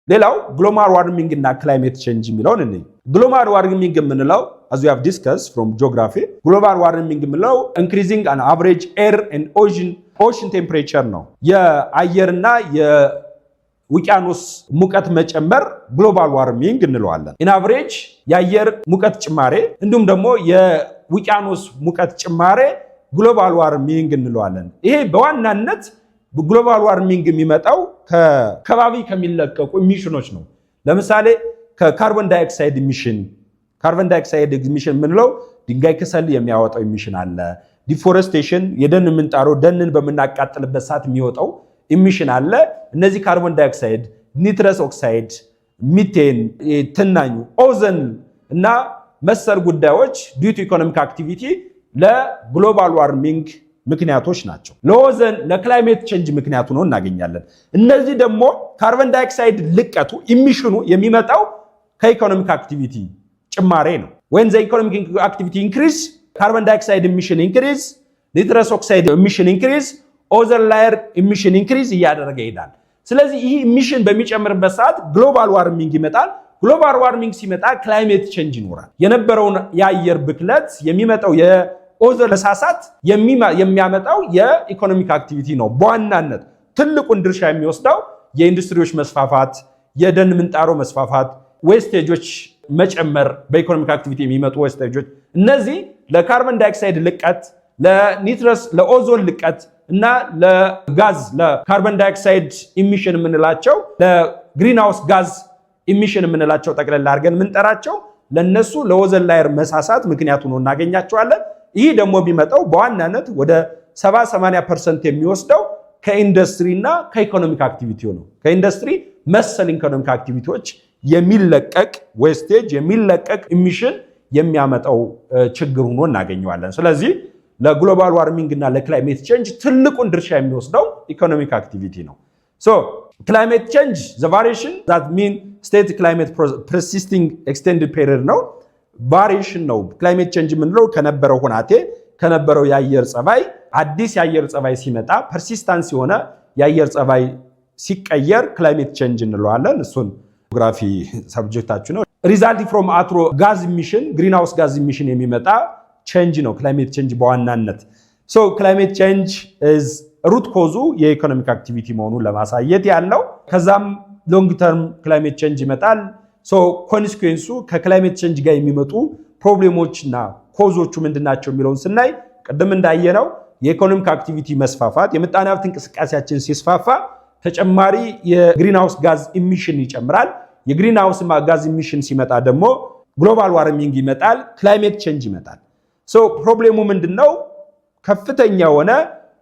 ሌላው ግሎባል ዋርሚንግ እና ክላይሜት ቼንጅ የሚለውን እንይ። ግሎባል ዋርሚንግ የምንለው as we have discussed from geography ግሎባል ዋርሚንግ የምንለው increasing an average air and ocean temperature ነው። የአየርና የውቅያኖስ ሙቀት መጨመር ግሎባል ዋርሚንግ እንለዋለን። in average የአየር ሙቀት ጭማሬ እንዲሁም ደግሞ የውቅያኖስ ሙቀት ጭማሬ ግሎባል ዋርሚንግ እንለዋለን። ይሄ በዋናነት ግሎባል ዋርሚንግ የሚመጣው ከከባቢ ከሚለቀቁ ኢሚሽኖች ነው። ለምሳሌ ከካርቦን ዳይኦክሳይድ ኢሚሽን ምንለው ድንጋይ ከሰል የሚያወጣው ኢሚሽን አለ። ዲፎረስቴሽን የደን ምንጣሮ ደንን በመናቃጥልበት ሰዓት የሚወጣው ኢሚሽን አለ። እነዚህ ካርቦን ዳይኦክሳይድ፣ ኒትረስ ኦክሳይድ፣ ሚቴን፣ ትናኙ፣ ኦዘን እና መሰል ጉዳዮች ዲዩ ቱ ኢኮኖሚክ አክቲቪቲ ለግሎባል ዋርሚንግ ምክንያቶች ናቸው። ለኦዘን ለክላይሜት ቼንጅ ምክንያቱ ነው እናገኛለን። እነዚህ ደግሞ ካርቦን ዳይኦክሳይድ ልቀቱ ኢሚሽኑ የሚመጣው ከኢኮኖሚክ አክቲቪቲ ጭማሬ ነው። when the economic activity increase carbon dioxide emission increase nitrous oxide emission increase ozone layer emission increase እያደረገ ይሄዳል። ስለዚህ ይህ ኢሚሽን በሚጨምርበት ሰዓት ግሎባል ዋርሚንግ ይመጣል። ግሎባል ዋርሚንግ ሲመጣ ክላይሜት ቼንጅ ይኖራል። የነበረውን የአየር ብክለት የሚመጣው የኦዞን መሳሳት የሚያመጣው የኢኮኖሚክ አክቲቪቲ ነው። በዋናነት ትልቁን ድርሻ የሚወስደው የኢንዱስትሪዎች መስፋፋት፣ የደን ምንጣሮ መስፋፋት፣ ዌስቴጆች መጨመር፣ በኢኮኖሚክ አክቲቪቲ የሚመጡ ዌስቴጆች እነዚህ ለካርቦን ዳይኦክሳይድ ልቀት፣ ለኒትረስ ለኦዞን ልቀት እና ለጋዝ ለካርቦን ዳይኦክሳይድ ኢሚሽን የምንላቸው ለግሪንሃውስ ጋዝ ኢሚሽን የምንላቸው ጠቅለል አድርገን የምንጠራቸው ለነሱ ለኦዞን ላየር መሳሳት ምክንያቱ ነው እናገኛቸዋለን። ይህ ደግሞ የሚመጣው በዋናነት ወደ 70-80% የሚወስደው ከኢንዱስትሪ እና ከኢኮኖሚክ አክቲቪቲ ነው። ከኢንዱስትሪ መሰል ኢኮኖሚክ አክቲቪቲዎች የሚለቀቅ ዌስቴጅ የሚለቀቅ ኢሚሽን የሚያመጣው ችግር ሆኖ እናገኘዋለን። ስለዚህ ለግሎባል ዋርሚንግ እና ለክላይሜት ቼንጅ ትልቁን ድርሻ የሚወስደው ኢኮኖሚክ አክቲቪቲ ነው። ሶ ክላይሜት ቼንጅ the variation that mean state climate persisting extended period ነው። ቫሪዬሽን ነው። ክላይሜት ቼንጅ የምንለው ከነበረው ሁናቴ ከነበረው የአየር ጸባይ አዲስ የአየር ጸባይ ሲመጣ ፐርሲስታንስ የሆነ የአየር ጸባይ ሲቀየር ክላይሜት ቼንጅ እንለዋለን። እሱን ጂኦግራፊ ሰብጀክታችሁ ነው። ሪዛልቲንግ ፍሮም አትሮ ጋዝ ኢሚሽን ግሪንሃውስ ጋዝ ኢሚሽን የሚመጣ ቼንጅ ነው ክላይሜት ቼንጅ በዋናነት። ሶ ክላይሜት ቼንጅ ኢዝ ሩት ኮዙ የኢኮኖሚክ አክቲቪቲ መሆኑን ለማሳየት ያለው። ከዛም ሎንግ ተርም ክላይሜት ቼንጅ ይመጣል። ሶ ኮንሲኩዌንሱ ከክላይሜት ቼንጅ ጋር የሚመጡ ፕሮብሌሞችና ኮዞቹ ምንድናቸው የሚለውን ስናይ ቅድም እንዳየነው የኢኮኖሚክ አክቲቪቲ መስፋፋት የምጣኔ ሀብት እንቅስቃሴያችን ሲስፋፋ ተጨማሪ የግሪንሃውስ ጋዝ ኢሚሽን ይጨምራል። የግሪንሃውስ ጋዝ ኢሚሽን ሲመጣ ደግሞ ግሎባል ዋርሚንግ ይመጣል፣ ክላይሜት ቼንጅ ይመጣል። ሶ ፕሮብሌሙ ምንድነው? ከፍተኛ የሆነ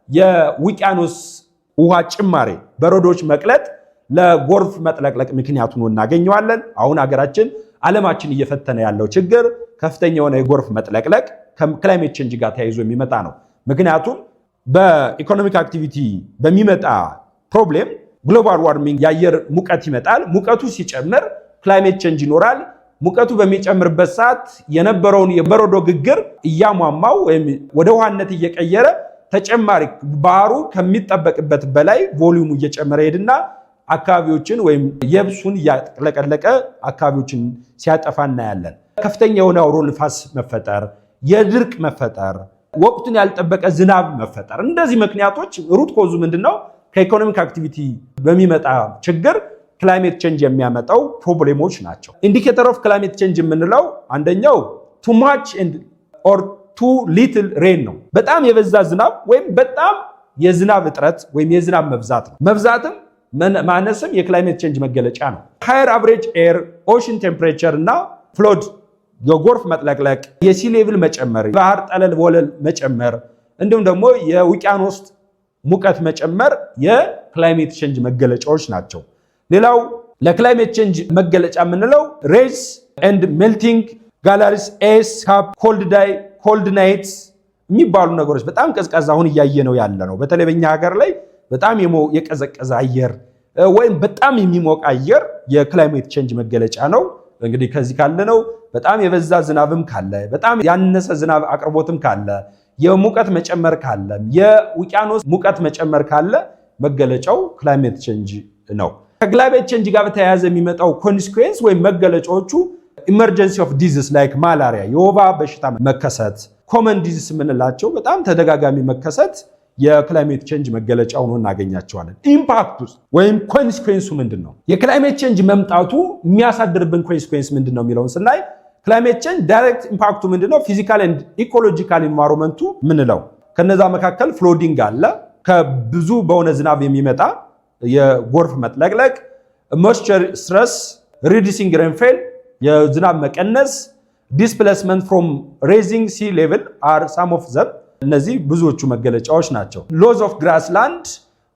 የውቅያኖስ ውሃ ጭማሬ በረዶች መቅለጥ ለጎርፍ መጥለቅለቅ ምክንያቱ ነው እናገኘዋለን። አሁን ሀገራችን ዓለማችን እየፈተነ ያለው ችግር ከፍተኛ የሆነ የጎርፍ መጥለቅለቅ ከክላይሜት ቼንጅ ጋር ተያይዞ የሚመጣ ነው። ምክንያቱም በኢኮኖሚክ አክቲቪቲ በሚመጣ ፕሮብሌም ግሎባል ዋርሚንግ የአየር ሙቀት ይመጣል። ሙቀቱ ሲጨምር ክላይሜት ቼንጅ ይኖራል። ሙቀቱ በሚጨምርበት ሰዓት የነበረውን የበረዶ ግግር እያሟማው ወይም ወደ ውሃነት እየቀየረ ተጨማሪ ባህሩ ከሚጠበቅበት በላይ ቮሊዩሙ እየጨመረ ሄድና አካባቢዎችን ወይም የብሱን እያጥለቀለቀ አካባቢዎችን ሲያጠፋ እናያለን። ከፍተኛ የሆነ አውሎ ንፋስ መፈጠር፣ የድርቅ መፈጠር፣ ወቅቱን ያልጠበቀ ዝናብ መፈጠር፣ እንደዚህ ምክንያቶች ሩት ኮዙ ምንድነው? ከኢኮኖሚክ አክቲቪቲ በሚመጣ ችግር ክላይሜት ቼንጅ የሚያመጣው ፕሮብሌሞች ናቸው። ኢንዲኬተር ኦፍ ክላይሜት ቼንጅ የምንለው አንደኛው ቱ ማች ኦር ቱ ሊትል ሬን ነው። በጣም የበዛ ዝናብ ወይም በጣም የዝናብ እጥረት ወይም የዝናብ መብዛት ነው። መብዛትም ማነስም የክላይሜት ቼንጅ መገለጫ ነው። ሃየር አቨሬጅ ኤር ኦሽን ቴምፕሬቸር እና ፍሎድ የጎርፍ መጥለቅለቅ፣ የሲ ሌቭል መጨመር፣ ባህር ጠለል ወለል መጨመር እንዲሁም ደግሞ የውቅያኖስ ሙቀት መጨመር የክላይሜት ቼንጅ መገለጫዎች ናቸው። ሌላው ለክላይሜት ቼንጅ መገለጫ የምንለው ሬዝ ኤንድ ሜልቲንግ ጋላሪስ ኤስ ካፕ ኮልድ ዳይ ኮልድ ናይትስ የሚባሉ ነገሮች በጣም ቀዝቃዛ አሁን እያየነው ያለ ነው። በተለይ በእኛ ሀገር ላይ በጣም የቀዘቀዘ አየር ወይም በጣም የሚሞቅ አየር የክላይሜት ቼንጅ መገለጫ ነው። እንግዲህ ከዚህ ካለነው በጣም የበዛ ዝናብም ካለ በጣም ያነሰ ዝናብ አቅርቦትም ካለ የሙቀት መጨመር ካለ የውቅያኖስ ሙቀት መጨመር ካለ መገለጫው ክላይሜት ቼንጅ ነው። ከክላይሜት ቼንጅ ጋር በተያያዘ የሚመጣው ኮንሲኩዌንስ ወይም መገለጫዎቹ ኢመርጀንሲ ኦፍ ዲዚዝ ላይክ ማላሪያ የወባ በሽታ መከሰት፣ ኮመን ዲዚዝ የምንላቸው በጣም ተደጋጋሚ መከሰት የክላይሜት ቼንጅ መገለጫ ሆኖ እናገኛቸዋለን። ኢምፓክቱ ወይም ኮንሲኩዌንሱ ምንድነው? የክላይሜት ቼንጅ መምጣቱ የሚያሳድርብን ኮንሲኩዌንስ ምንድነው የሚለውን ስናይ ክላይሜት ቼንጅ ዳይሬክት ኢምፓክቱ ምንድነው? ፊዚካል ኤንድ ኢኮሎጂካል ኢንቫይሮንመንቱ ምንለው ከነዛ መካከል ፍሎዲንግ አለ፣ ከብዙ በሆነ ዝናብ የሚመጣ የጎርፍ መጥለቅለቅ፣ ሞይስቸር ስትረስ፣ ሪዲዩሲንግ ሬንፌል የዝናብ መቀነስ፣ ዲስፕሌስመንት ፍሮም ሬዚንግ ሲ ሌቭል አር ሳም ኦፍ ዘም እነዚህ ብዙዎቹ መገለጫዎች ናቸው። ሎዝ ኦፍ ግራስላንድ፣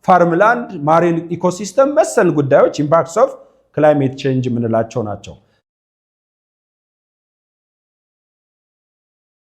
ፋርምላንድ፣ ማሪን ኢኮሲስተም መሰል ጉዳዮች ኢምፓክትስ ኦፍ ክላይሜት ቼንጅ የምንላቸው ናቸው።